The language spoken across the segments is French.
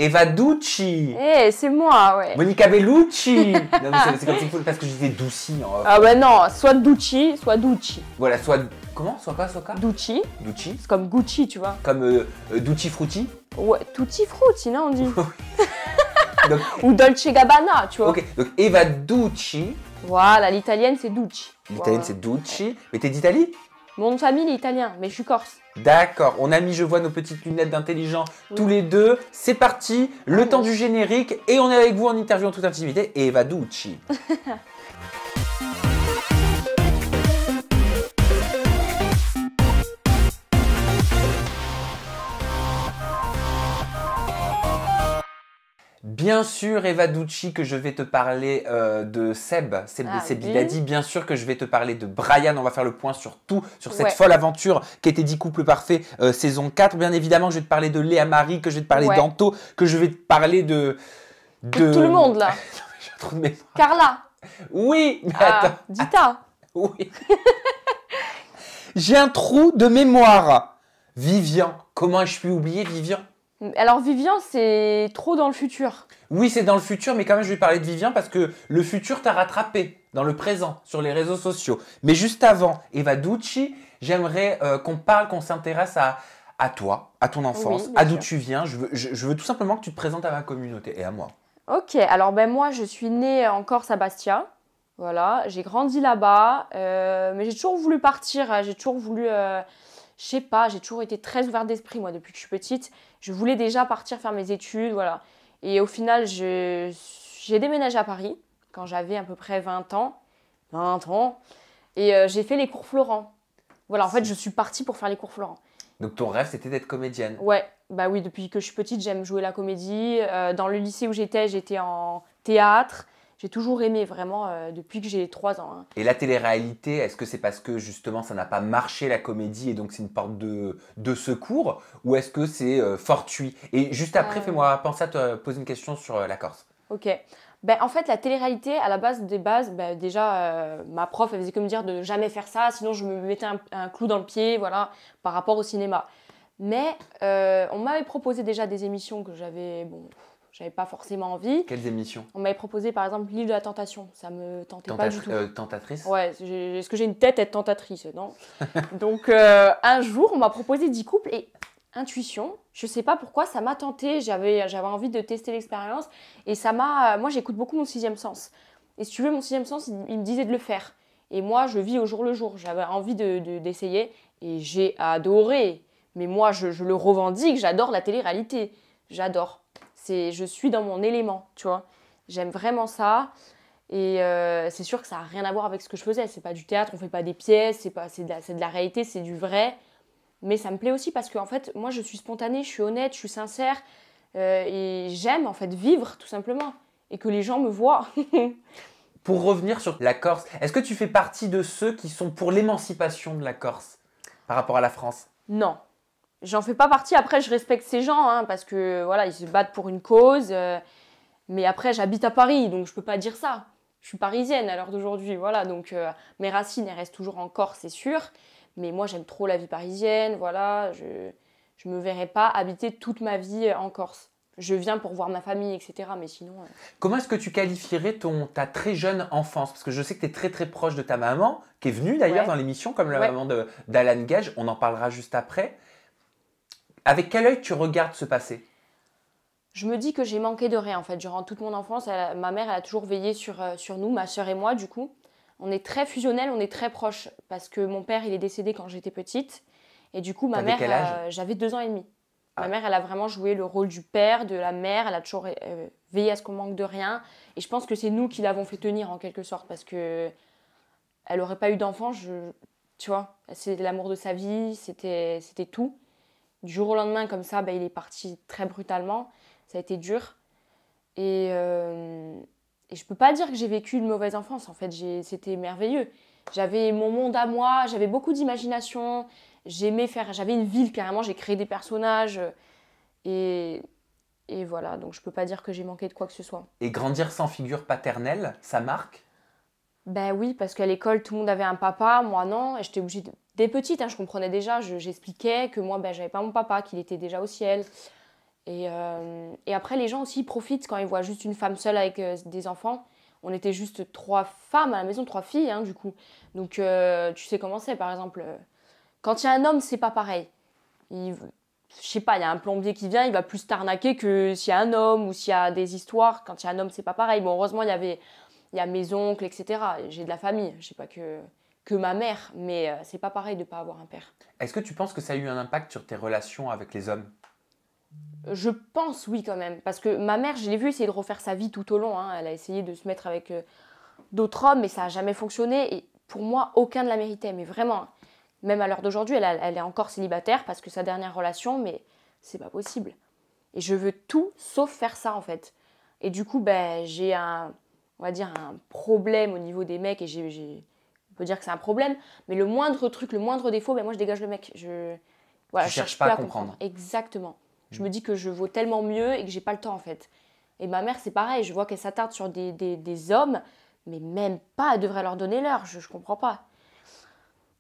Eva Ducci. Eh, c'est moi, ouais. Monica Bellucci. Non, mais c'est comme s'il faut, parce que je disais Ducci. Ah bah non, soit Ducci, soit Ducci. Voilà, soit... Comment? Soit quoi? Soit quoi? Ducci, Ducci. c'est comme Gucci, tu vois. Comme Ducci Frutti. Ouais, Tutti Frutti, non, on dit. Donc, Ou Dolce Gabbana, tu vois. ok, donc Eva Ducci. Voilà, l'italienne, c'est Ducci. L'italienne, Voilà. c'est Ducci. Mais t'es d'Italie? Mon nom de famille, il est italien, mais je suis corse. D'accord, on a mis, je vois, nos petites lunettes d'intelligent tous les deux. C'est parti, le temps du générique et on est avec vous en interview en toute intimité. Eva Ducci. Bien sûr, Eva Ducci, que je vais te parler de Seb Bidadi. Bien sûr que je vais te parler de Brian. On va faire le point sur tout, sur cette folle aventure qui était 10 couples parfaits saison 4. Bien évidemment, je vais te parler de Léa Marie, que je vais te parler d'Anto, que je vais te parler de tout le monde, là. J'ai un trou de mémoire. Carla. Oui, mais attends. Dita. Oui. J'ai un trou de mémoire. Vivian. Comment ai-je pu oublier Vivian? Alors Vivian, c'est trop dans le futur. Oui, c'est dans le futur, mais quand même, je vais parler de Vivian parce que le futur t'a rattrapé dans le présent, sur les réseaux sociaux. Mais juste avant, Eva Ducci, j'aimerais qu'on parle, qu'on s'intéresse à toi, à ton enfance, à d'où tu viens. Je veux tout simplement que tu te présentes à ma communauté et à moi. Ok, alors ben moi, je suis née en Corse à Bastia. Voilà, j'ai grandi là-bas, mais j'ai toujours voulu partir, j'ai toujours voulu... je sais pas, j'ai toujours été très ouverte d'esprit, moi, depuis que je suis petite. Je voulais déjà partir faire mes études, voilà. Et au final, j'ai déménagé à Paris quand j'avais à peu près 20 ans. 20 ans. Et j'ai fait les cours Florent. Voilà, en fait, je suis partie pour faire les cours Florent. Donc ton rêve, c'était d'être comédienne? Ouais, bah oui, depuis que je suis petite, j'aime jouer la comédie. Dans le lycée où j'étais en théâtre. J'ai toujours aimé, vraiment, depuis que j'ai 3 ans. Hein. Et la télé-réalité, est-ce que c'est parce que justement ça n'a pas marché la comédie et donc c'est une porte de secours? Ou est-ce que c'est fortuit? Et juste après, fais-moi penser à te poser une question sur la Corse. Ok. Ben, en fait, la télé-réalité, à la base des bases, ben, déjà, ma prof, elle faisait comme dire de ne jamais faire ça, sinon je me mettais un clou dans le pied, voilà, par rapport au cinéma. Mais on m'avait proposé déjà des émissions que j'avais... Bon, j'avais pas forcément envie. Quelles émissions? On m'avait proposé par exemple l'île de la tentation. Ça me tentait pas du tout. Tentatrice? Ouais, est-ce que j'ai une tête à être tentatrice? Non. Donc un jour, on m'a proposé 10 couples et intuition, je sais pas pourquoi, ça m'a tenté. J'avais envie de tester l'expérience et ça m'a... Moi, j'écoute beaucoup mon sixième sens. Et si tu veux, mon sixième sens, il me disait de le faire. Et moi, je vis au jour le jour. J'avais envie d'essayer et j'ai adoré. Mais moi, je le revendique, j'adore la télé-réalité. J'adore. Je suis dans mon élément, tu vois. J'aime vraiment ça. Et c'est sûr que ça n'a rien à voir avec ce que je faisais. C'est pas du théâtre, on fait pas des pièces, c'est de la réalité, c'est du vrai. Mais ça me plaît aussi parce que, en fait, moi, je suis spontanée, je suis honnête, je suis sincère. Et j'aime, en fait, vivre, tout simplement. Et que les gens me voient. Pour revenir sur la Corse, est-ce que tu fais partie de ceux qui sont pour l'émancipation de la Corse par rapport à la France? Non. J'en fais pas partie. Après, je respecte ces gens, hein, parce que voilà, ils se battent pour une cause. Mais après, j'habite à Paris, donc je peux pas dire ça. Je suis parisienne à l'heure d'aujourd'hui, voilà. Donc mes racines, elles restent toujours en Corse, c'est sûr. Mais moi, j'aime trop la vie parisienne, voilà. Je me verrai pas habiter toute ma vie en Corse. Je viens pour voir ma famille, etc. Mais sinon... Comment est-ce que tu qualifierais ta très jeune enfance? Parce que je sais que tu es très très proche de ta maman, qui est venue d'ailleurs dans l'émission, comme la maman d'Alan Gage. On en parlera juste après. Avec quel œil tu regardes ce passé? Je me dis que j'ai manqué de rien en fait. Durant toute mon enfance, ma mère elle a toujours veillé sur nous, ma sœur et moi du coup. On est très fusionnels, on est très proches parce que mon père il est décédé quand j'étais petite. Et du coup ma mère, j'avais 2 ans et demi. Ma mère elle a vraiment joué le rôle du père, de la mère. Elle a toujours veillé à ce qu'on manque de rien. Et je pense que c'est nous qui l'avons fait tenir en quelque sorte parce que elle n'aurait pas eu d'enfant, tu vois. C'est l'amour de sa vie, c'était tout. Du jour au lendemain, comme ça, il est parti très brutalement. Ça a été dur. Et je peux pas dire que j'ai vécu une mauvaise enfance. En fait, c'était merveilleux. J'avais mon monde à moi, j'avais beaucoup d'imagination. J'avais une ville carrément, j'ai créé des personnages. Et voilà, donc je peux pas dire que j'ai manqué de quoi que ce soit. Et grandir sans figure paternelle, ça marque? Ben oui, parce qu'à l'école, tout le monde avait un papa, moi non. Et j'étais obligée Dès petite, hein, je comprenais déjà, j'expliquais que moi, j'avais pas mon papa, qu'il était déjà au ciel. Et après, les gens aussi profitent quand ils voient juste une femme seule avec des enfants. On était juste 3 femmes à la maison, 3 filles, hein, du coup. Donc, tu sais comment c'est, par exemple. Quand il y a un homme, c'est pas pareil. Je sais pas, il y a un plombier qui vient, il va plus t'arnaquer que s'il y a un homme ou s'il y a des histoires. Quand il y a un homme, c'est pas pareil. Bon, heureusement, il y a mes oncles, etc. J'ai de la famille. Je sais pas que ma mère, mais c'est pas pareil de pas avoir un père. Est-ce que tu penses que ça a eu un impact sur tes relations avec les hommes? Je pense oui quand même, parce que ma mère, je l'ai vue essayer de refaire sa vie tout au long, hein. Elle a essayé de se mettre avec d'autres hommes, mais ça n'a jamais fonctionné. Et pour moi, aucun ne la méritait, mais vraiment. Même à l'heure d'aujourd'hui, elle est encore célibataire parce que sa dernière relation, mais c'est pas possible. Et je veux tout sauf faire ça en fait. Et du coup, ben, j'ai on va dire un problème au niveau des mecs, et on peut dire que c'est un problème, mais le moindre truc, le moindre défaut, ben moi je dégage le mec. Voilà, Tu je cherches cherche pas plus à à comprendre. Exactement. Je me dis que je vaux tellement mieux et que j'ai pas le temps en fait. Et ma mère, c'est pareil, je vois qu'elle s'attarde sur des hommes, mais même pas, elle devrait leur donner l'heure, je comprends pas.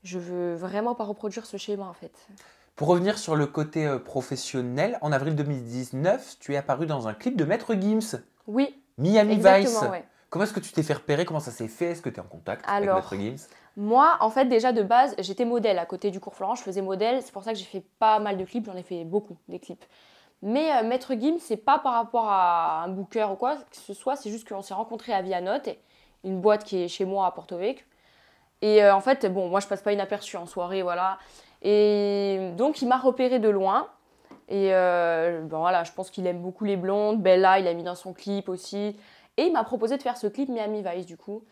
Je veux vraiment pas reproduire ce schéma en fait. Pour revenir sur le côté professionnel, en avril 2019, tu es apparu dans un clip de Maître Gims, Oui, Miami Vice. exactement, ouais. Comment est-ce que tu t'es fait repérer? Comment ça s'est fait? Est-ce que tu es en contact avec Alors, Maître Gims? moi, en fait, déjà de base, j'étais modèle à côté du cours Florent, je faisais modèle, c'est pour ça que j'ai fait pas mal de clips, j'en ai fait beaucoup, des clips. Mais Maître Gims, c'est pas par rapport à un booker ou quoi que ce soit, c'est juste qu'on s'est rencontrés à Vianote, une boîte qui est chez moi à Porto Vecchio. Et en fait, bon, moi je passe pas inaperçue en soirée, voilà. Et donc il m'a repéré de loin. Et bon, voilà, je pense qu'il aime beaucoup les blondes. Bella, il a mis dans son clip aussi. Et il m'a proposé de faire ce clip Miami Vice du coup.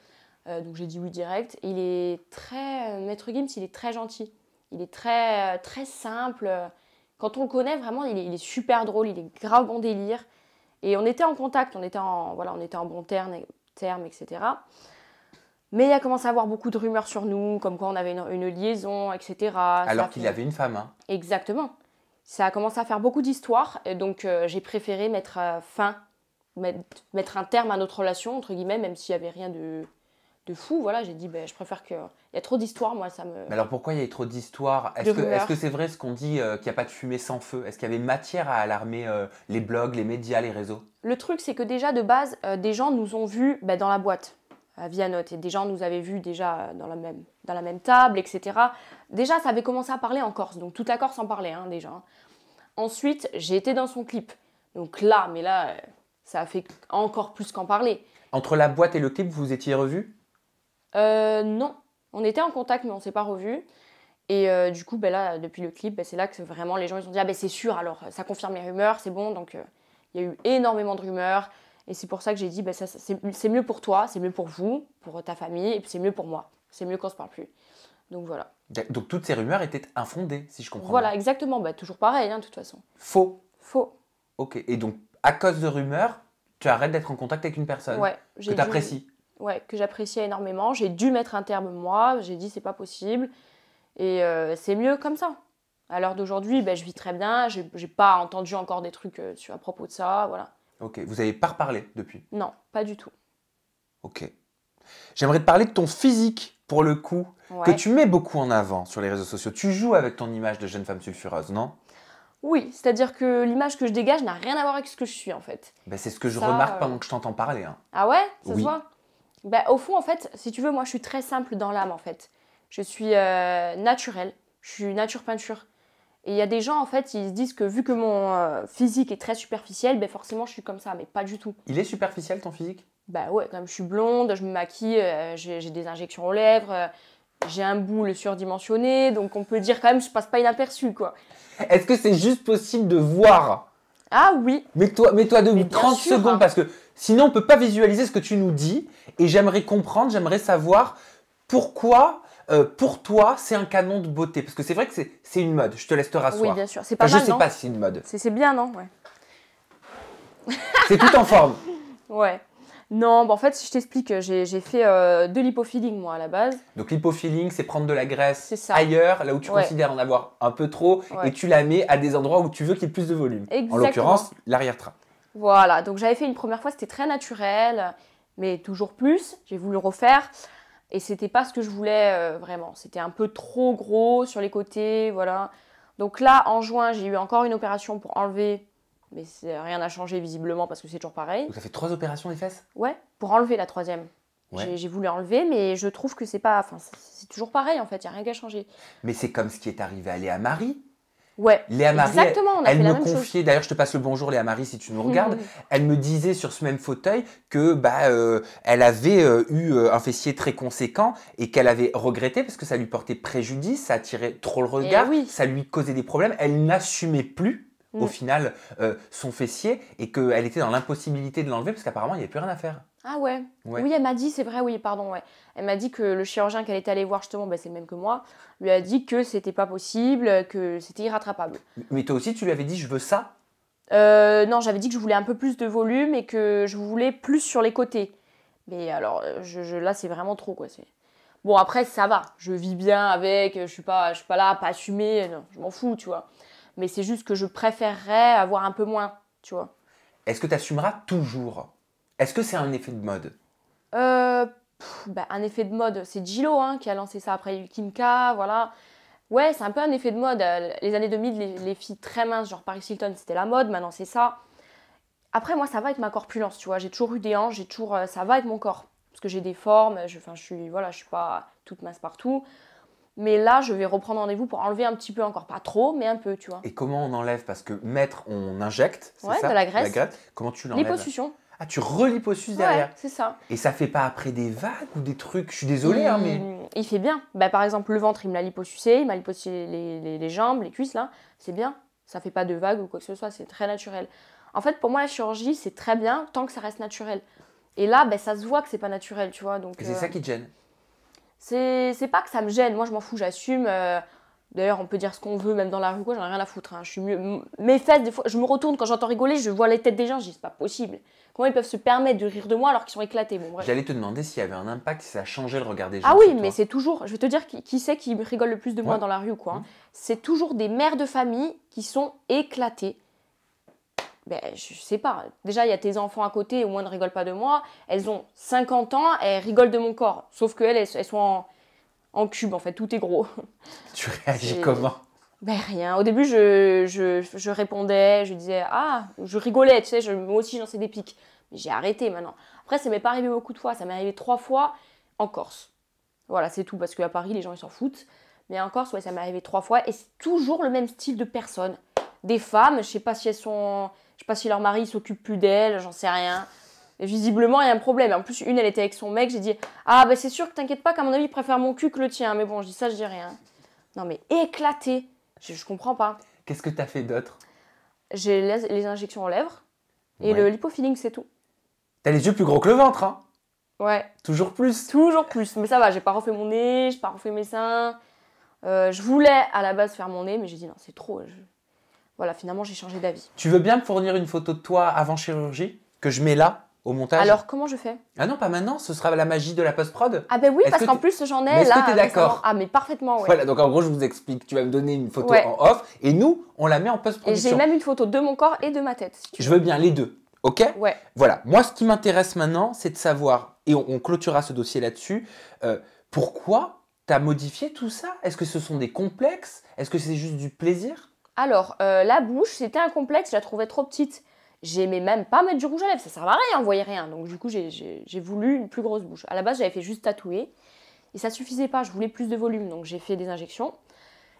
Donc j'ai dit oui direct. Il est très. Maître Gims, il est très gentil. Il est très simple. Quand on le connaît, vraiment, il est super drôle. Il est grave bon délire. Et on était en contact, on était en bon terme, etc. Mais il a commencé à avoir beaucoup de rumeurs sur nous, comme quoi on avait une liaison, etc. Alors qu'il avait une femme, hein. Exactement. Ça a commencé à faire beaucoup d'histoires, et donc j'ai préféré mettre un terme à notre relation, entre guillemets, même s'il n'y avait rien de fou. Voilà, j'ai dit, ben, je préfère qu'il y a trop d'histoires, moi, ça me... Mais alors pourquoi il y a eu trop d'histoires? De Est-ce rumeurs. que c'est vrai ce qu'on dit qu'il n'y a pas de fumée sans feu? Est-ce qu'il y avait matière à alarmer les blogs, les médias, les réseaux? Le truc, c'est que déjà, de base, des gens nous ont vus dans la boîte, à Vianote, et des gens nous avaient vus déjà dans la même table, etc. Déjà, ça avait commencé à parler en Corse, donc toute la Corse en parlait, hein, déjà. Ensuite, j'ai été dans son clip. Donc là, ça a fait encore plus qu'en parler. Entre la boîte et le clip, vous vous étiez revus? Non, on était en contact, mais on ne s'est pas revus. Et du coup, là, depuis le clip, c'est là que vraiment les gens ils ont dit « Ah ben c'est sûr, alors ça confirme les rumeurs, c'est bon. » Donc il y a eu énormément de rumeurs. Et c'est pour ça que j'ai dit c'est mieux pour toi, c'est mieux pour vous, pour ta famille, et puis c'est mieux pour moi. C'est mieux qu'on ne se parle plus. Donc voilà. Donc toutes ces rumeurs étaient infondées, si je comprends Voilà, bien. exactement. Toujours pareil, hein, de toute façon. Faux. Faux. Ok. Et donc, à cause de rumeurs, tu arrêtes d'être en contact avec une personne Ouais, que tu apprécies. Ouais, que j'appréciais énormément. J'ai dû mettre un terme moi. J'ai dit c'est pas possible. Et c'est mieux comme ça. À l'heure d'aujourd'hui, je vis très bien. J'ai pas entendu encore des trucs à propos de ça. Voilà. Ok. Vous n'avez pas reparlé depuis? Non, pas du tout. Ok. J'aimerais te parler de ton physique, pour le coup, Ouais. que tu mets beaucoup en avant sur les réseaux sociaux. Tu joues avec ton image de jeune femme sulfureuse, non? Oui, c'est-à-dire que l'image que je dégage n'a rien à voir avec ce que je suis en fait. Ben, c'est ce que je Ça, remarque pendant que je t'entends parler, hein. Ah ouais, ça Oui. se voit. Au fond, en fait, si tu veux, moi je suis très simple dans l'âme en fait. Je suis naturelle. Je suis nature peinture. Et il y a des gens en fait, ils se disent que vu que mon physique est très superficiel, forcément je suis comme ça, mais pas du tout. Il est superficiel, ton physique? Ouais, comme je suis blonde, je me maquille, j'ai des injections aux lèvres, j'ai un boule surdimensionné, donc on peut dire quand même que je passe pas inaperçue, quoi. Est-ce que c'est juste possible de voir? Ah oui, Mets-toi Mais 30 bien sûr, secondes, hein. parce que sinon on peut pas visualiser ce que tu nous dis. Et j'aimerais comprendre, j'aimerais savoir pourquoi, pour toi, c'est un canon de beauté. Parce que c'est vrai que c'est une mode, je te laisse te rasseoir. oui, bien sûr, c'est pas Enfin, mal, je sais non? pas si c'est une mode. C'est bien, non? Ouais. C'est tout en forme. Ouais. Non, en fait, je t'explique, j'ai fait de l'hypofilling, moi, à la base. Donc l'hypofilling, c'est prendre de la graisse C'est ça. ailleurs, là où tu Ouais. considères en avoir un peu trop, Ouais. et tu la mets à des endroits où tu veux qu'il y ait plus de volume. En Exactement. l'occurrence, l'arrière-train. Voilà, donc j'avais fait une première fois, c'était très naturel, mais toujours plus. J'ai voulu le refaire et c'était pas ce que je voulais vraiment. C'était un peu trop gros sur les côtés, voilà. Donc là, en juin, j'ai eu encore une opération pour enlever Mais rien n'a changé visiblement parce que c'est toujours pareil. Donc ça fait 3 opérations des fesses? Ouais, pour enlever la troisième. Ouais. J'ai voulu enlever, mais je trouve que c'est pas... Enfin, c'est toujours pareil en fait, il n'y a rien qui a changé. Mais c'est comme ce qui est arrivé à Léa Marie. Ouais, Léa Marie, exactement, on a elle fait la me même chose. confiait, d'ailleurs je te passe le bonjour Léa Marie si tu nous regardes, elle me disait sur ce même fauteuil que elle avait eu un fessier très conséquent et qu'elle avait regretté parce que ça lui portait préjudice, ça attirait trop le regard, oui. ça lui causait des problèmes, elle n'assumait plus au final son fessier et qu'elle était dans l'impossibilité de l'enlever parce qu'apparemment il n'y avait plus rien à faire. Ah ouais. Ouais. Oui, elle m'a dit, c'est vrai, oui, pardon, ouais. Elle m'a dit que le chirurgien qu'elle était allée voir, justement, c'est le même que moi, lui a dit que c'était pas possible, que c'était irrattrapable. Mais toi aussi tu lui avais dit je veux ça? Non, j'avais dit que je voulais un peu plus de volume et que je voulais plus sur les côtés. Mais alors, là, c'est vraiment trop, quoi. Bon, après, ça va. Je vis bien avec, je suis pas là à pas assumer, non, je m'en fous, tu vois. Mais c'est juste que je préférerais avoir un peu moins, tu vois. Est-ce que tu assumeras toujours? Est-ce que c'est un effet de mode? Un effet de mode, c'est Gilo qui a lancé ça après Kim K, voilà. Ouais, c'est un peu un effet de mode. Les années 2000, les filles très minces, genre Paris Hilton, c'était la mode, maintenant c'est ça. Après, moi, ça va avec ma corpulence, tu vois. J'ai toujours eu des hanches, ça va avec mon corps. Parce que j'ai des formes, je suis pas toute mince partout. Mais là, je vais reprendre rendez-vous pour enlever un petit peu encore. Pas trop, mais un peu, tu vois. Et comment on enlève? Parce que mettre, on injecte, c'est ça? De la graisse. Comment tu l'enlèves? Liposuction. Ah, tu reliposuces derrière? Ouais, c'est ça. Et ça fait pas après des vagues ou des trucs? Je suis désolée, mais... Il fait bien. Par exemple, le ventre, il me l'a liposucé, il m'a liposucé les jambes, les cuisses, là. C'est bien. Ça fait pas de vagues ou quoi que ce soit, c'est très naturel. En fait, pour moi, la chirurgie, c'est très bien tant que ça reste naturel. Et là, ça se voit que c'est pas naturel, tu vois. Donc, c'est ça qui te gêne? C'est pas que ça me gêne. Moi, je m'en fous, j'assume. D'ailleurs, on peut dire ce qu'on veut, même dans la rue, quoi, j'en ai rien à foutre. Je suis mieux. Mes fesses, des fois, je me retourne quand j'entends rigoler, je vois les têtes des gens, je dis, c'est pas possible. Comment ils peuvent se permettre de rire de moi alors qu'ils sont éclatés? Bon, bref. J'allais te demander s'il y avait un impact, si ça changeait le regard des gens. Ah oui, mais c'est toujours. Je vais te dire qui c'est qui rigole le plus de moi Ouais. dans la rue, quoi. C'est toujours des mères de famille qui sont éclatées. Je sais pas. Déjà, il y a tes enfants à côté, au moins ne rigolent pas de moi. Elles ont 50 ans, elles rigolent de mon corps. Sauf qu'elles, elles sont en cube, en fait, tout est gros. Tu réagis comment? Rien. Au début, je répondais, je disais, je rigolais, tu sais, moi aussi j'en sais des pics. Mais j'ai arrêté maintenant. Après, ça m'est pas arrivé beaucoup de fois, ça m'est arrivé 3 fois en Corse. Voilà, c'est tout, parce qu'à Paris, les gens ils s'en foutent. Mais en Corse, ouais, ça m'est arrivé 3 fois, et c'est toujours le même style de personnes. Des femmes, je sais pas si leur mari s'occupe plus d'elles, j'en sais rien. Et visiblement, il y a un problème. En plus, une, elle était avec son mec, j'ai dit, c'est sûr que t'inquiète pas qu'à mon avis, il préfère mon cul que le tien. Mais bon, je dis ça, je dis rien. Non mais éclaté. Je comprends pas. Qu'est-ce que t'as fait d'autre? J'ai les injections aux lèvres et le lipofilling, c'est tout. T'as les yeux plus gros que le ventre, hein? Ouais. Toujours plus? Toujours plus. Mais ça va, j'ai pas refait mon nez, j'ai pas refait mes seins. Je voulais à la base faire mon nez, mais j'ai dit non, c'est trop. Voilà, finalement, j'ai changé d'avis. Tu veux bien me fournir une photo de toi avant chirurgie que je mets là au montage? Alors, comment je fais? Ah non, pas maintenant, ce sera la magie de la post-prod. Ah oui, Est-ce parce que qu'en plus, j'en ai Mais est-ce là. que t'es d'accord? Ah, mais parfaitement, ouais. Voilà, donc en gros, je vous explique. Tu vas me donner une photo Ouais. en off et nous, on la met en Et post-production. j'ai même une photo de mon corps et de ma tête. Si tu Je veux bien les deux, ok? Ouais. Voilà, moi, ce qui m'intéresse maintenant, c'est de savoir, et on clôturera ce dossier là-dessus, pourquoi t'as modifié tout ça? Est-ce que ce sont des complexes? Est-ce que c'est juste du plaisir? Alors, la bouche, c'était un complexe, je la trouvais trop petite. J'aimais même pas mettre du rouge à lèvres, ça servait à rien, on voyait rien. Donc du coup, j'ai voulu une plus grosse bouche. À la base, j'avais fait juste tatouer. Et ça suffisait pas, je voulais plus de volume. Donc j'ai fait des injections.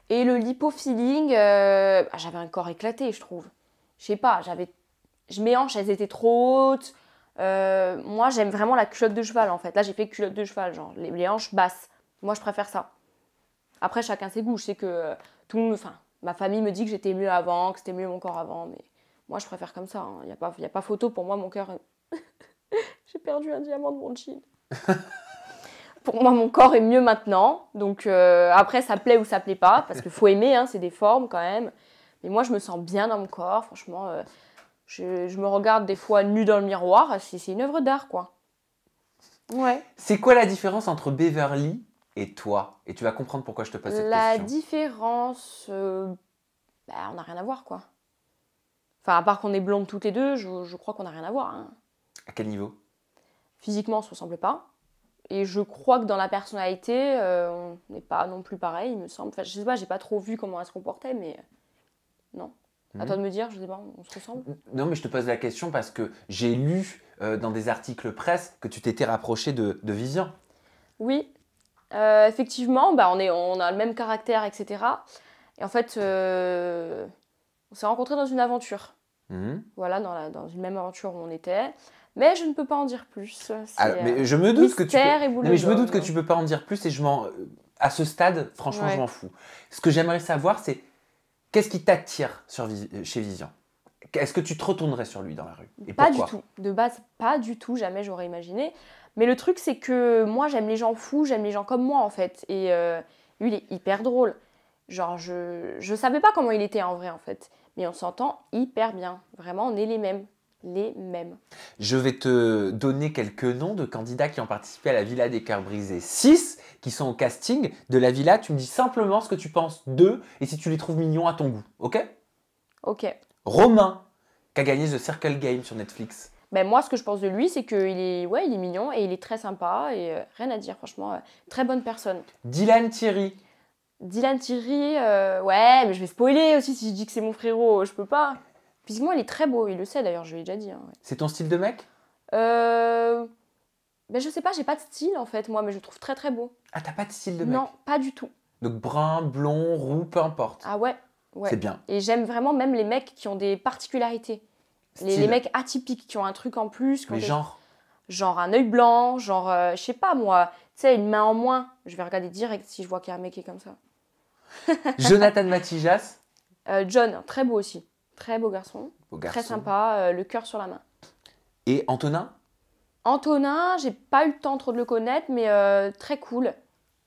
Et le lipofilling, j'avais un corps éclaté, je trouve. Je sais pas, mes hanches, elles étaient trop hautes. Moi, j'aime vraiment la culotte de cheval, en fait. Là, j'ai fait culotte de cheval, genre les hanches basses. Moi, je préfère ça. Après, chacun ses goûts. Je sais que ma famille me dit que j'étais mieux avant, que c'était mieux mon corps avant, mais moi, je préfère comme ça. Il n'y a pas photo. Pour moi, mon cœur... J'ai perdu un diamant de mon jean. Pour moi, mon corps est mieux maintenant. Donc, après, ça plaît ou ça plaît pas, parce qu'il faut aimer, c'est des formes quand même. Mais moi, je me sens bien dans mon corps. Franchement, je me regarde des fois nue dans le miroir. C'est une œuvre d'art, quoi. Ouais. C'est quoi la différence entre Beverly et toi? Et tu vas comprendre pourquoi je te pose cette question. La différence... on n'a rien à voir, quoi. Enfin, à part qu'on est blondes toutes les deux, je crois qu'on n'a rien à voir. À quel niveau? Physiquement, on ne se ressemble pas. Et je crois que dans la personnalité, on n'est pas non plus pareil, il me semble. Enfin, je sais pas, j'ai pas trop vu comment elle se comportait, mais non. À toi de me dire, je sais pas, on se ressemble? Non, mais je te pose la question parce que j'ai lu dans des articles presse que tu t'étais rapproché de Vivian. Oui, effectivement, bah, on a le même caractère, etc. Et en fait, on s'est rencontrés dans une aventure. Mhm. Voilà, dans une même aventure où on était. Mais je ne peux pas en dire plus. C'est Alors, mais je me doute que tu peux. mystère et boule Non, mais de je me doute que gomme. tu peux pas en dire plus et à ce stade, franchement, je Ouais. m'en fous. Ce que j'aimerais savoir, c'est qu'est-ce qui t'attire chez Vivian? Est-ce que tu te retournerais sur lui dans la rue? Et Pas du pourquoi? tout. De base, pas du tout. Jamais j'aurais imaginé. Mais le truc, c'est que moi, j'aime les gens fous, j'aime les gens comme moi, en fait. Et lui, il est hyper drôle. Genre, je savais pas comment il était en vrai, en fait. Mais on s'entend hyper bien. Vraiment, on est les mêmes. Les mêmes. Je vais te donner quelques noms de candidats qui ont participé à la Villa des Cœurs Brisés. 6 qui sont au casting de la villa. Tu me dis simplement ce que tu penses d'eux et si tu les trouves mignons à ton goût. Ok? Ok. Romain, qui a gagné The Circle Game sur Netflix. Ben moi, ce que je pense de lui, c'est ouais, il est mignon et il est très sympa. Et rien à dire, franchement. Très bonne personne. Dylan Thierry. Dylan Thierry, ouais, mais je vais spoiler aussi si je dis que c'est mon frérot. Je peux pas. Physiquement, il est très beau. Il le sait d'ailleurs, je lui ai déjà dit. Hein, ouais. C'est ton style de mec? Ben je sais pas, j'ai pas de style en fait, moi, mais je le trouve très très beau. Ah, t'as pas de style de mec? Non, pas du tout. Donc brun, blond, roux, peu importe. Ah ouais, ouais. C'est bien. Et j'aime vraiment même les mecs qui ont des particularités. Les Style. mecs atypiques qui ont un truc en plus. Mais genre? Genre un œil blanc, genre, je sais pas moi, tu sais, une main en moins. Je vais regarder direct si je vois qu'il y a un mec qui est comme ça. Jonathan Matijas. John, très beau aussi. Très beau garçon. Beau garçon. Très sympa, le cœur sur la main. Et Antonin? Antonin, j'ai pas eu le temps trop de le connaître, mais très cool,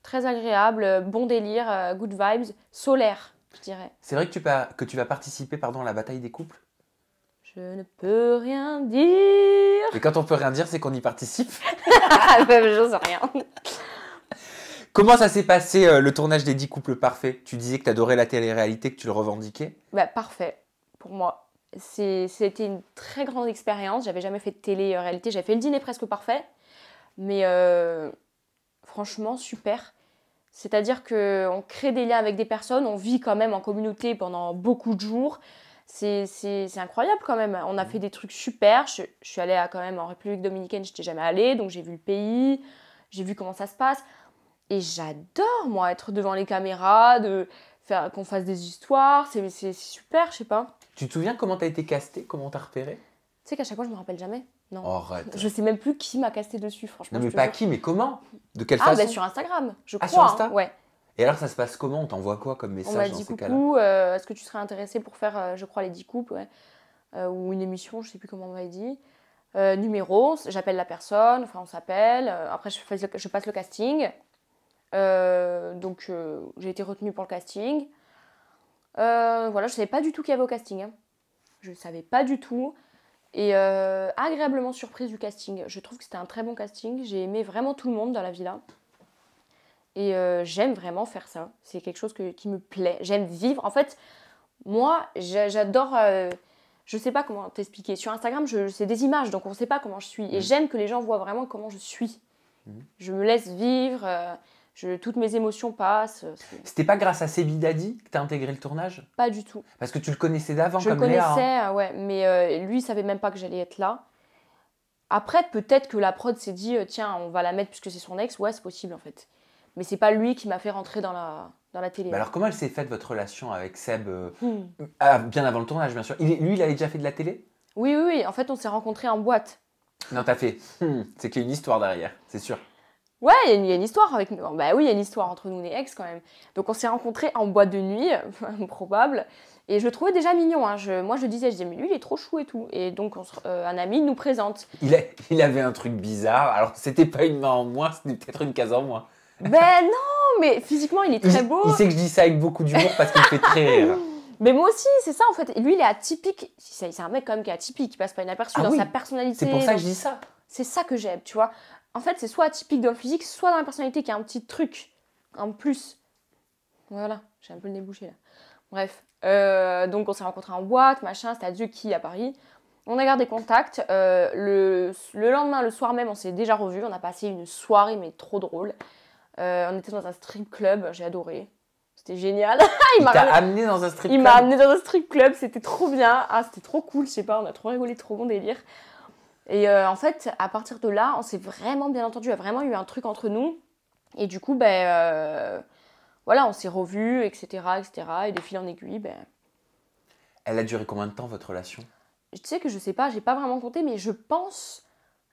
très agréable, bon délire, good vibes, solaire, je dirais. C'est vrai que tu vas participer à la bataille des couples? Je ne peux rien dire. Et quand on peut rien dire, c'est qu'on y participe. Je sais rien. Comment ça s'est passé le tournage des 10 couples parfaits? Tu disais que tu adorais la télé-réalité, que tu le revendiquais. Bah, parfait, pour moi. C'était une très grande expérience. J'avais jamais fait de télé-réalité. J'avais fait le dîner presque parfait. Mais franchement, super. C'est-à-dire qu'on crée des liens avec des personnes, on vit quand même en communauté pendant beaucoup de jours. C'est incroyable quand même. On a fait des trucs super. Je suis allée quand même en République Dominicaine, je n'étais jamais allée, donc j'ai vu le pays, j'ai vu comment ça se passe. Et j'adore, moi, être devant les caméras, qu'on fasse des histoires. C'est super, je sais pas. Tu te souviens comment tu as été casté? Comment on t'a repéré? Tu sais qu'à chaque fois, je me rappelle jamais. Non. Oh, arrête. Je sais même plus qui m'a casté dessus, franchement. Non, mais je te pas jure. qui, mais comment? De quelle Ah, façon? bah sur Instagram, je crois. Ah, sur Insta? Hein, ouais. Et alors, ça se passe comment? On t'envoie quoi comme On message m'a dans dit ces cas-là? coucou, est-ce que tu serais intéressé pour faire, je crois, les 10 couples, ouais. Ou une émission, je sais plus comment on m'avait dit. Numéro, j'appelle la personne, enfin on s'appelle. Après, je passe le casting. Donc, j'ai été retenue pour le casting. Voilà, je savais pas du tout qu'il y avait au casting. Hein. Je savais pas du tout. Et agréablement surprise du casting. Je trouve que c'était un très bon casting. J'ai aimé vraiment tout le monde dans la villa. Et j'aime vraiment faire ça. C'est quelque chose qui me plaît. J'aime vivre. En fait, moi, j'adore... je sais pas comment t'expliquer. Sur Instagram, c'est des images, donc on sait pas comment je suis. Et j'aime que les gens voient vraiment comment je suis. Je me laisse vivre. Toutes mes émotions passent. C'était pas grâce à Sebi Dadi que tu as intégré le tournage? Pas du tout. Parce que tu le connaissais d'avant Je le comme Léa. connaissais, Hein. ouais, mais lui, il savait même pas que j'allais être là. Après, peut-être que la prod s'est dit, tiens, on va la mettre puisque c'est son ex. Ouais, c'est possible en fait. Mais c'est pas lui qui m'a fait rentrer dans la télé. Bah alors, comment elle s'est faite votre relation avec Seb bien avant le tournage, bien sûr. Lui, il avait déjà fait de la télé? Oui, oui, oui. En fait, on s'est rencontrés en boîte. Non, t'as fait. C'est qu'il y a une histoire derrière, c'est sûr. Ouais, il y a une histoire avec nous. Bah oui, il y a une histoire entre nous, les ex quand même. Donc on s'est rencontrés en boîte de nuit, improbable. Et je le trouvais déjà mignon. Hein. Moi, je disais, mais lui, il est trop chou et tout. Et donc, un ami nous présente. Il avait un truc bizarre. Alors, c'était pas une main en moins, c'était peut-être une case en moins. Ben non, mais physiquement, il est très beau. Il sait que je dis ça avec beaucoup d'humour parce qu'il me fait très rire. Mais moi aussi, c'est ça en fait. Et lui, il est atypique. C'est un mec quand même qui est atypique, qui passe pas inaperçu dans sa personnalité. C'est pour ça que je dis ça. C'est ça que j'aime, tu vois. En fait, c'est soit atypique dans le physique, soit dans la personnalité qui a un petit truc en plus. Voilà, j'ai un peu le nez bouché là. Bref, donc on s'est rencontrés en boîte, machin, c'était à Dieu qui à Paris. On a gardé contact. Le lendemain, le soir même, on s'est déjà revus. On a passé une soirée, mais trop drôle. On était dans un strip club, j'ai adoré. C'était génial. Il t'a amené dans un strip club. Il m'a amené dans un strip club, c'était trop bien. Ah, c'était trop cool, je sais pas, on a trop rigolé, trop bon délire. Et en fait, à partir de là, on s'est vraiment bien entendu, il y a vraiment eu un truc entre nous. Et du coup, voilà, on s'est revus, etc., etc. Et de fil en aiguille, Elle a duré combien de temps, votre relation? Tu sais que je sais pas, j'ai pas vraiment compté, mais je pense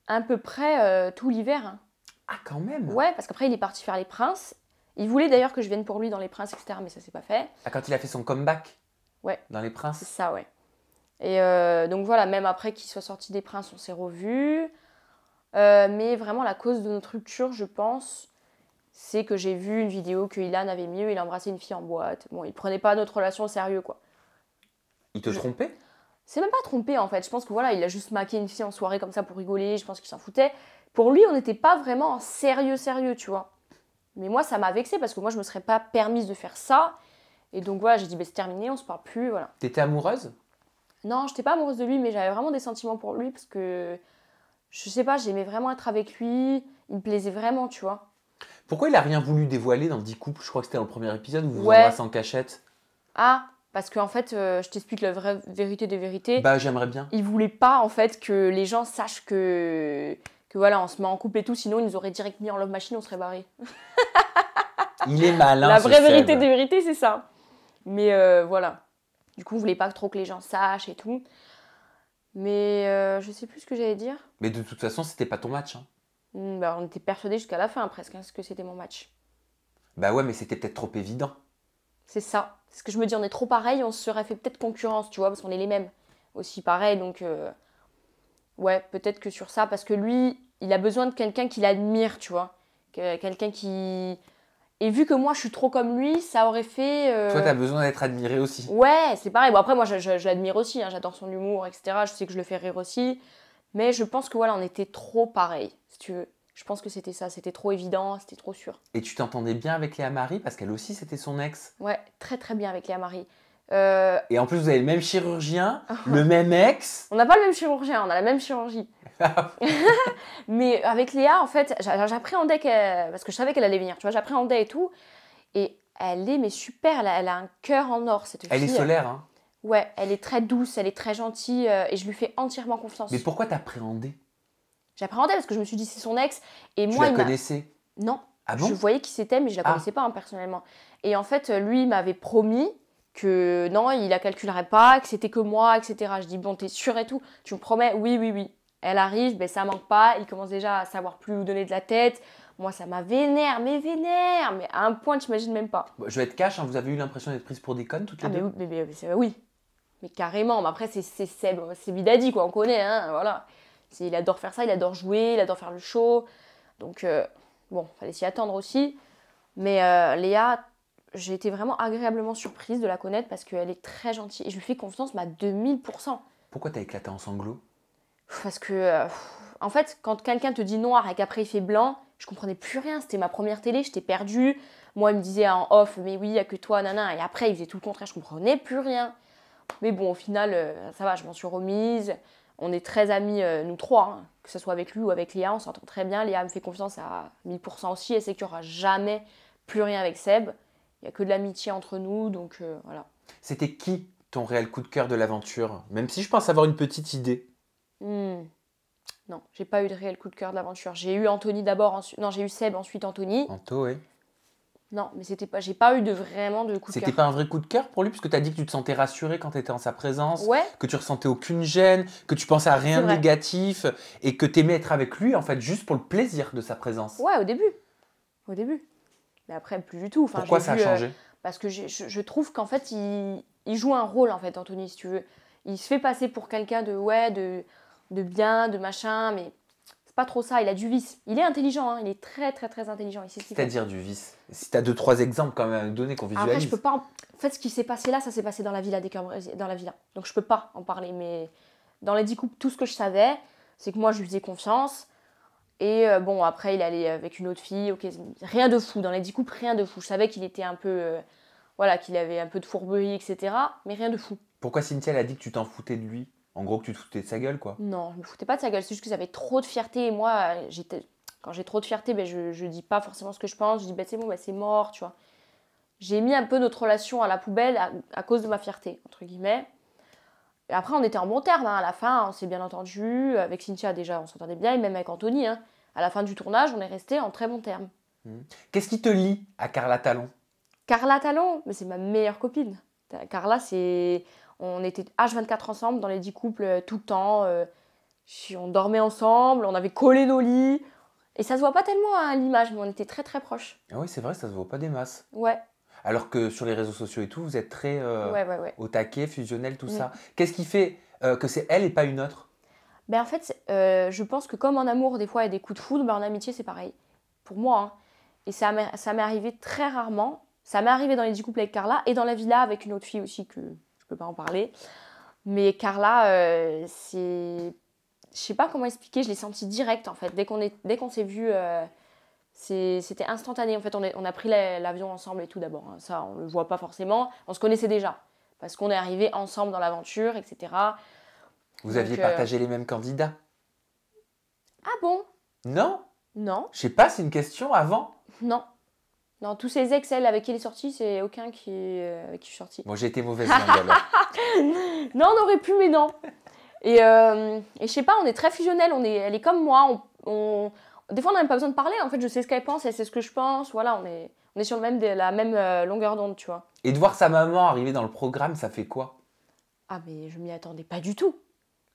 à peu près tout l'hiver. Hein. Ah, quand même. Ouais, parce qu'après, il est parti faire les Princes. Il voulait d'ailleurs que je vienne pour lui dans les Princes, etc., mais ça s'est pas fait. Ah, quand il a fait son comeback? Ouais. Dans les Princes? C'est ça, ouais. Et donc voilà, même après qu'il soit sorti des Princes, on s'est revus. Mais vraiment, la cause de notre rupture, je pense, c'est que j'ai vu une vidéo que Ilan avait mis, il a embrassé une fille en boîte. Bon, il prenait pas notre relation au sérieux, quoi. Il te trompait? C'est même pas trompé, en fait. Je pense que voilà, il a juste maqué une fille en soirée comme ça pour rigoler. Je pense qu'il s'en foutait. Pour lui, on n'était pas vraiment en sérieux, tu vois. Mais moi, ça m'a vexée parce que moi, je me serais pas permise de faire ça. Et donc voilà, j'ai dit, c'est terminé, on se parle plus, voilà. T'étais amoureuse? Non, j'étais pas amoureuse de lui, mais j'avais vraiment des sentiments pour lui parce que, je sais pas, j'aimais vraiment être avec lui. Il me plaisait vraiment, tu vois. Pourquoi il a rien voulu dévoiler dans 10 couples? Je crois que c'était dans le premier épisode où vous vous Ouais. embrassez en cachette. Ah, parce qu'en fait, je t'explique la vraie vérité des vérités. Bah, j'aimerais bien. Il voulait pas, en fait, que les gens sachent que voilà, on se met en couple et tout, sinon ils nous auraient direct mis en love machine, on serait barrés. Il est malin, La ce vraie vérité Seb. des vérités, c'est ça. Mais voilà. Du coup, on voulait pas trop que les gens sachent et tout. Mais je sais plus ce que j'allais dire. Mais de toute façon, c'était pas ton match. Hein. On était persuadés jusqu'à la fin, presque, hein, que c'était mon match. Bah ouais, mais c'était peut-être trop évident. C'est ça. C'est ce que je me dis, on est trop pareil, on se serait fait peut-être concurrence, tu vois, parce qu'on est les mêmes. Aussi pareil, donc... Ouais, peut-être que sur ça, parce que lui, il a besoin de quelqu'un qui l'admire, tu vois. Quelqu'un qui... Et vu que moi, je suis trop comme lui, ça aurait fait... Toi, t'as besoin d'être admiré aussi. Ouais, c'est pareil. Bon, après, moi, je l'admire aussi, hein, j'adore son humour, etc. Je sais que je le fais rire aussi. Mais je pense que, voilà, on était trop pareil, si tu veux. Je pense que c'était ça, c'était trop évident, c'était trop sûr. Et tu t'entendais bien avec Léa Marie parce qu'elle aussi, c'était son ex. Ouais, très très bien avec Léa Marie. Et en plus, vous avez le même chirurgien, le même ex. On n'a pas le même chirurgien, on a la même chirurgie. Mais avec Léa, en fait, j'appréhendais qu'elle... Parce que je savais qu'elle allait venir, tu vois, j'appréhendais et tout. Et elle est, mais super, elle a un cœur en or, cette fille. Elle est solaire, hein. Ouais, elle est très douce, elle est très gentille, et je lui fais entièrement confiance. Mais pourquoi t'appréhendais? J'appréhendais parce que je me suis dit, c'est son ex. Et Tu moi, la connaissais? Non. Ah bon? Je voyais qui c'était, mais je la connaissais pas, hein, personnellement. Et en fait, lui, il m'avait promis que non, il la calculerait pas, que c'était que moi, etc. Je dis, bon, t'es sûre et tout? Tu me promets? Oui, oui, oui. Elle arrive, ben, ça manque pas, il commence déjà à savoir plus où donner de la tête. Moi, ça m'a vénère, mais à un point, t'imagines même pas. Bon, je vais être cash, hein, vous avez eu l'impression d'être prises pour des connes toutes les deux? Oui. Mais carrément, mais après, c'est Seb, c'est Bidadi, quoi, on connaît, hein, voilà. Il adore faire ça, il adore jouer, il adore faire le show. Donc, bon, fallait s'y attendre aussi. Mais Léa, j'ai été vraiment agréablement surprise de la connaître parce qu'elle est très gentille. Et je lui fais confiance, mais à 2000%. Pourquoi t'as éclaté en sanglots? Parce que, en fait, quand quelqu'un te dit noir et qu'après il fait blanc, je comprenais plus rien. C'était ma première télé, j'étais perdue. Moi, il me disait en off, mais oui, il n'y a que toi, nana. Et après, il faisait tout le contraire, je comprenais plus rien. Mais bon, au final, ça va, je m'en suis remise. On est très amis, nous trois, hein. Que ce soit avec lui ou avec Léa, on s'entend très bien. Léa me fait confiance à 1000% aussi. Elle sait qu'il n'y aura jamais plus rien avec Seb. Il n'y a que de l'amitié entre nous, donc voilà. C'était qui ton réel coup de cœur de l'aventure? Même si je pense avoir une petite idée. Non, j'ai pas eu de réel coup de cœur de l'aventure. J'ai eu Anthony d'abord, non, j'ai eu Seb, ensuite Anthony. Anto, oui. Non, mais c'était pas, j'ai pas eu vraiment de coup de cœur. C'était pas un vrai coup de cœur pour lui, parce que tu as dit que tu te sentais rassurée quand tu étais en sa présence, Ouais. que tu ressentais aucune gêne, que tu pensais à rien de négatif, et que tu aimais être avec lui, en fait, juste pour le plaisir de sa présence. Ouais, au début. Mais après, plus du tout. Enfin, pourquoi ça a changé? Parce que je trouve qu'en fait, il joue un rôle, en fait, Anthony, si tu veux. Il se fait passer pour quelqu'un de bien, de machin, mais c'est pas trop ça. Il a du vice. Il est intelligent, hein. Il est très, très, très intelligent. C'est-à-dire du vice. Si tu as 2-3 exemples quand même à nous donner qu'on visualise. Après, je peux pas... En fait, ce qui s'est passé là, ça s'est passé dans la villa dans la villa. Donc, je peux pas en parler. Mais dans les 10 couples, tout ce que je savais, c'est que moi, je lui faisais confiance. Et bon, après, il allait avec une autre fille. Ok, rien de fou. Dans les 10 couples, rien de fou. Je savais qu'il était un peu... voilà, qu'il avait un peu de fourberie, etc. Mais rien de fou. Pourquoi Cynthia, elle a dit que tu t'en foutais de lui? En gros, que tu te foutais de sa gueule, quoi. Non, je me foutais pas de sa gueule. C'est juste que j'avais trop de fierté. Et moi, quand j'ai trop de fierté, je dis pas forcément ce que je pense. Je dis, c'est bon, c'est mort, tu vois. j'ai mis un peu notre relation à la poubelle à cause de ma fierté, entre guillemets. Et après, on était en bon terme, hein. À la fin, on s'est bien entendu. Avec Cynthia, déjà, on s'entendait bien, et même avec Anthony, hein. À la fin du tournage, on est resté en très bons termes. Qu'est-ce qui te lie à Carla Talon? Carla Talon, mais c'est ma meilleure copine. Carla, on était H24 ensemble dans les 10 couples tout le temps. On dormait ensemble, on avait collé nos lits. Et ça se voit pas tellement à l'image, mais on était très très proches. Ah oui, c'est vrai, ça se voit pas des masses. Ouais. Alors que sur les réseaux sociaux et tout, vous êtes très Ouais. au taquet, fusionnel, tout ça. Qu'est-ce qui fait que c'est elle et pas une autre? Ben en fait, je pense que comme en amour, des fois, il y a des coups de foudre, ben en amitié, c'est pareil. Pour moi, hein. Et ça m'est arrivé très rarement. Ça m'est arrivé dans les 10 couples avec Carla et dans la villa avec une autre fille aussi que je peux pas en parler. Mais Carla, c'est... Je sais pas comment expliquer, je l'ai senti direct en fait. Dès qu'on s'est vu, c'était instantané. En fait, on a pris l'avion ensemble et tout d'abord. Hein. Ça, on le voit pas forcément. On se connaissait déjà. Parce qu'on est arrivés ensemble dans l'aventure, etc. Vous aviez partagé les mêmes candidats? Ah bon? Non? Non. Je sais pas, c'est une question avant? Non. Non, tous ces ex, elle, avec qui elle est sortie, c'est aucun qui je suis sortie. Bon, j'ai été mauvaise langue alors. Non, on aurait pu, mais non. Et je sais pas, on est très fusionnels. Elle est comme moi. Des fois, on n'a même pas besoin de parler. En fait, je sais ce qu'elle pense, elle sait ce que je pense. Voilà, on est sur la même longueur d'onde, tu vois. Et de voir sa maman arriver dans le programme, ça fait quoi? Ah, mais je m'y attendais pas du tout.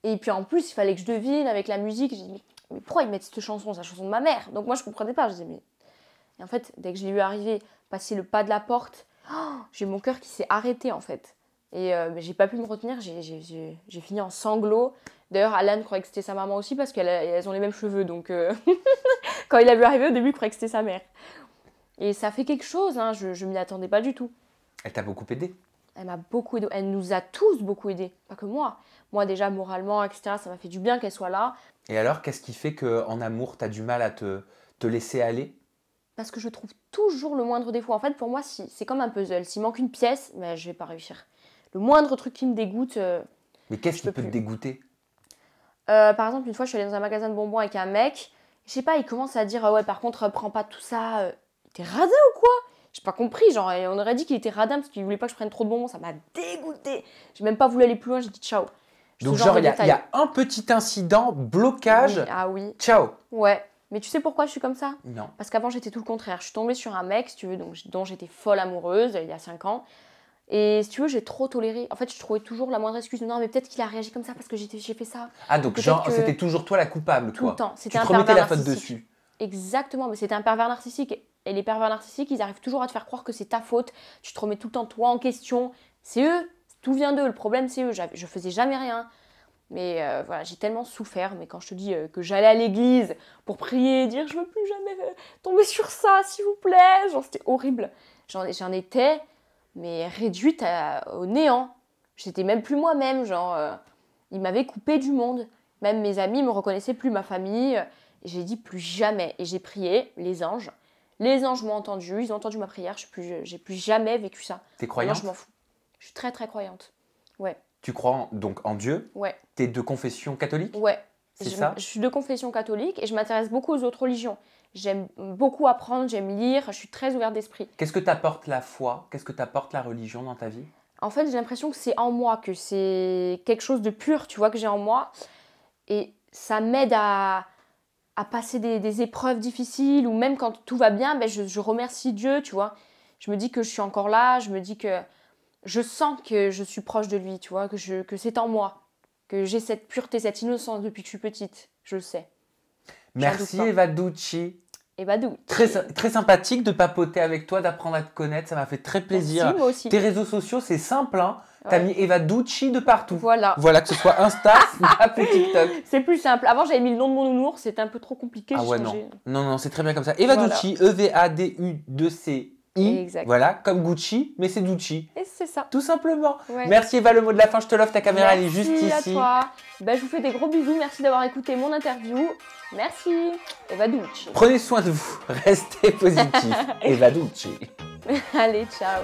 Et puis en plus, il fallait que je devine avec la musique. J'ai dit, mais pourquoi ils mettent cette chanson? C'est la chanson de ma mère. Donc moi, je comprenais pas. Je disais, mais. Et en fait, dès que je l'ai vu arriver, passer le pas de la porte, j'ai mon cœur qui s'est arrêté en fait. Et j'ai pas pu me retenir, j'ai fini en sanglots. D'ailleurs, Alan croyait que c'était sa maman aussi parce qu'elles ont les mêmes cheveux. Donc, quand il a vu arriver, au début, il croyait que c'était sa mère. Et ça fait quelque chose, hein, je m'y attendais pas du tout. Elle t'a beaucoup aidé? Elle m'a beaucoup aidé. Elle nous a tous beaucoup aidés, pas que moi. Moi, déjà, moralement, etc., ça m'a fait du bien qu'elle soit là. Et alors, qu'est-ce qui fait qu'en amour, t'as du mal à te laisser aller? Parce que je trouve toujours le moindre défaut. En fait, pour moi, c'est comme un puzzle. S'il manque une pièce, mais je vais pas réussir. Le moindre truc qui me dégoûte. Mais qu'est-ce qui peut te dégoûter? Par exemple, une fois, je suis allée dans un magasin de bonbons avec un mec. Je sais pas, il commence à dire ouais, par contre, prends pas tout ça. T'es radin ou quoi? J'ai pas compris. Genre, on aurait dit qu'il était radin parce qu'il voulait pas que je prenne trop de bonbons. Ça m'a dégoûté. J'ai même pas voulu aller plus loin. J'ai dit ciao. Donc, genre, il y a un petit incident, blocage. Oui, ah oui. Ciao. Ouais. Mais tu sais pourquoi je suis comme ça? Non. Parce qu'avant, j'étais tout le contraire. Je suis tombée sur un mec, si tu veux, dont j'étais folle amoureuse il y a 5 ans. Et si tu veux, j'ai trop toléré. En fait, je trouvais toujours la moindre excuse. Non, mais peut-être qu'il a réagi comme ça parce que j'ai fait ça. Ah, donc genre, c'était toujours toi la coupable, tout quoi. le temps. Tu C'était te un remettais pervers la faute narcissique. dessus. Exactement, mais c'était un pervers narcissique. Et les pervers narcissiques, ils arrivent toujours à te faire croire que c'est ta faute. Tu te remets tout le temps toi en question. C'est eux. Tout vient d'eux. Le problème, c'est eux. Je faisais jamais rien. Mais voilà, j'ai tellement souffert. Mais quand je te dis que j'allais à l'église pour prier et dire je veux plus jamais tomber sur ça, s'il vous plaît. Genre, c'était horrible. J'en étais, mais réduite au néant. J'étais même plus moi-même. Genre, ils m'avaient coupé du monde. Même mes amis me reconnaissaient plus, ma famille. Et j'ai dit plus jamais. Et j'ai prié, les anges. Les anges m'ont entendu, ils ont entendu ma prière. J'ai plus jamais vécu ça. T'es croyante? Moi, je m'en fous. Je suis très très croyante. Ouais. Tu crois donc en Dieu? Ouais. T'es de confession catholique? Ouais. C'est ça? Je suis de confession catholique et je m'intéresse beaucoup aux autres religions. J'aime beaucoup apprendre, j'aime lire, je suis très ouverte d'esprit. Qu'est-ce que t'apporte la foi? Qu'est-ce que t'apporte la religion dans ta vie? En fait, j'ai l'impression que c'est en moi, que c'est quelque chose de pur, tu vois, que j'ai en moi. Et ça m'aide à passer des épreuves difficiles ou même quand tout va bien, ben je remercie Dieu, tu vois. Je me dis que je suis encore là, je me dis que je sens que je suis proche de lui, tu vois, que c'est en moi, que j'ai cette pureté, cette innocence depuis que je suis petite, je le sais. Merci Eva Ducci. Eva Ducci. Très sympathique de papoter avec toi, d'apprendre à te connaître, ça m'a fait très plaisir. Merci, moi aussi. Tes réseaux sociaux, c'est simple, hein. Ouais. T'as mis Eva Ducci de partout. Voilà. Voilà, que ce soit Insta, Snap ou TikTok. C'est plus simple. Avant, j'avais mis le nom de mon nounours, c'était un peu trop compliqué. Ah ouais, changé. non, c'est très bien comme ça. Eva Voilà. Ducci, E-V-A-D-U-2-C-I. Exact. Voilà, comme Gucci, mais c'est Ducci. Et c'est ça. Tout simplement. Ouais. Merci Eva, le mot de la fin, je te l'offre, ta caméra elle est juste Merci ici. à toi. Ben, je vous fais des gros bisous. Merci d'avoir écouté mon interview. Merci. Eva Ducci. Prenez soin de vous, restez positif. Eva Ducci. Allez, ciao.